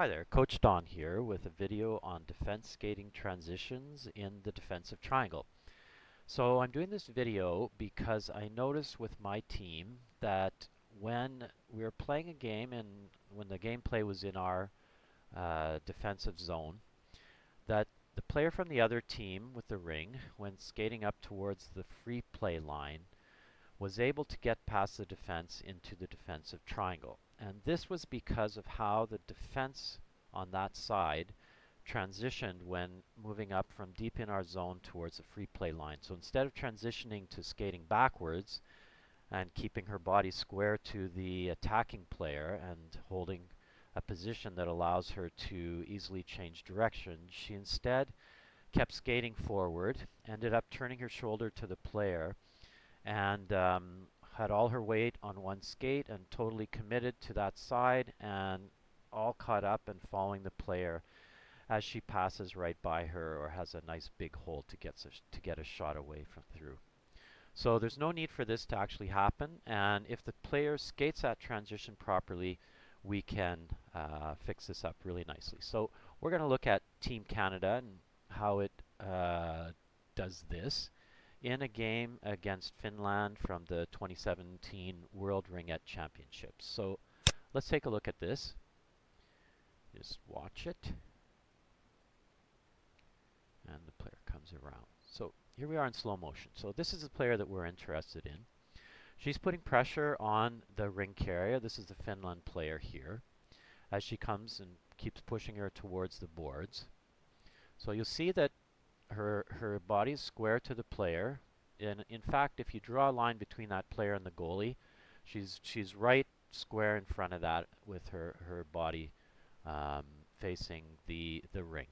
Hi there, Coach Don here with a video on defense skating transitions in the defensive triangle. So I'm doing this video because I noticed with my team that when we were playing a game and when the gameplay was in our defensive zone, that the player from the other team with the ring, when skating up towards the free play line, was able to get past the defense into the defensive triangle. And this was because of how the defense on that side transitioned when moving up from deep in our zone towards the free play line. So instead of transitioning to skating backwards and keeping her body square to the attacking player and holding a position that allows her to easily change direction, she instead kept skating forward, ended up turning her shoulder to the player, and had all her weight on one skate and totally committed to that side and all caught up and following the player as she passes right by her or has a nice big hole to get a shot away from through. So there's no need for this to actually happen, and if the player skates that transition properly, we can fix this up really nicely. So we're going to look at Team Canada and how it does this in a game against Finland from the 2017 World Ringuette Championships. So let's take a look at this. Just watch it. And the player comes around. So here we are in slow motion. So this is the player that we're interested in. She's putting pressure on the ring carrier. This is the Finland player here, as she comes and keeps pushing her towards the boards. So you'll see that her body is square to the player. And in fact, if you draw a line between that player and the goalie, she's right square in front of that with her body facing the ring.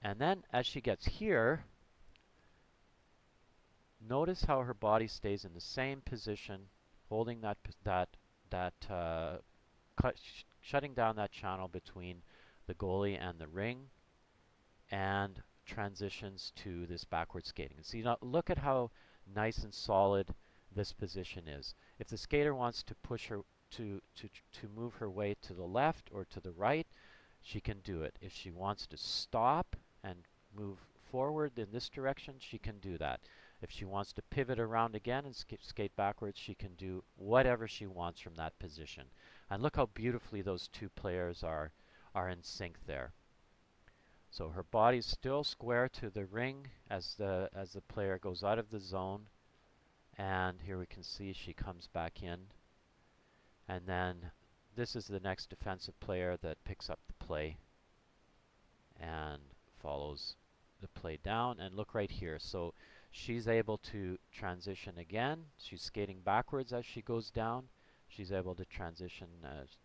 And then as she gets here, notice how her body stays in the same position, holding shutting down that channel between the goalie and the ring, and transitions to this backward skating. And see, now look at how nice and solid this position is. If the skater wants to push her to move her way to the left or to the right, she can do it. If she wants to stop and move forward in this direction, she can do that. If she wants to pivot around again and skate backwards, she can do whatever she wants from that position. And look how beautifully those two players are in sync there. So her body's still square to the ring as the player goes out of the zone, and here we can see she comes back in, and then this is the next defensive player that picks up the play and follows the play down. And look right here, so she's able to transition again. She's skating backwards as she goes down. She's able to transition.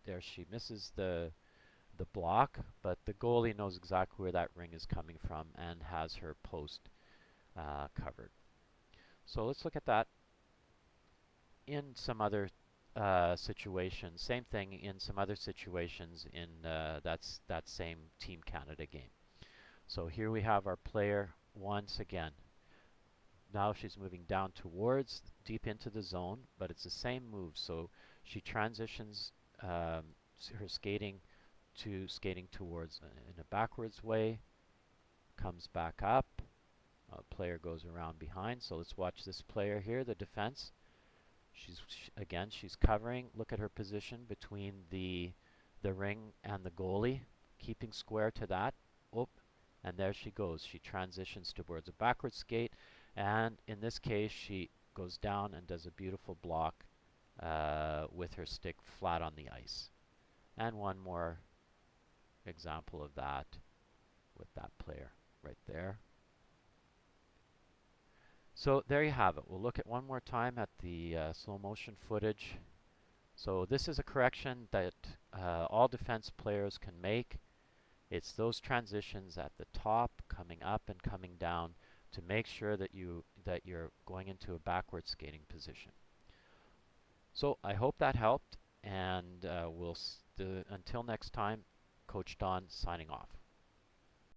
There she misses the block, but the goalie knows exactly where that ring is coming from and has her post covered. So let's look at that in some other situations. Same thing in some other situations in that same Team Canada game. So here we have our player once again. Now she's moving down towards deep into the zone, but it's the same move. So she transitions her skating to skating towards in a backwards way, comes back up, player goes around behind. So let's watch this player here, the defense. Again, she's covering. Look at her position between the ring and the goalie, keeping square to that. Oop, and there she goes. She transitions towards a backward skate, and in this case, she goes down and does a beautiful block with her stick flat on the ice. And one more example of that with that player right there. So there you have it. We'll look at one more time at the slow motion footage. So this is a correction that all defense players can make. It's those transitions at the top, coming up and coming down, to make sure that you're going into a backward skating position. So I hope that helped, and until next time, Coach Don signing off.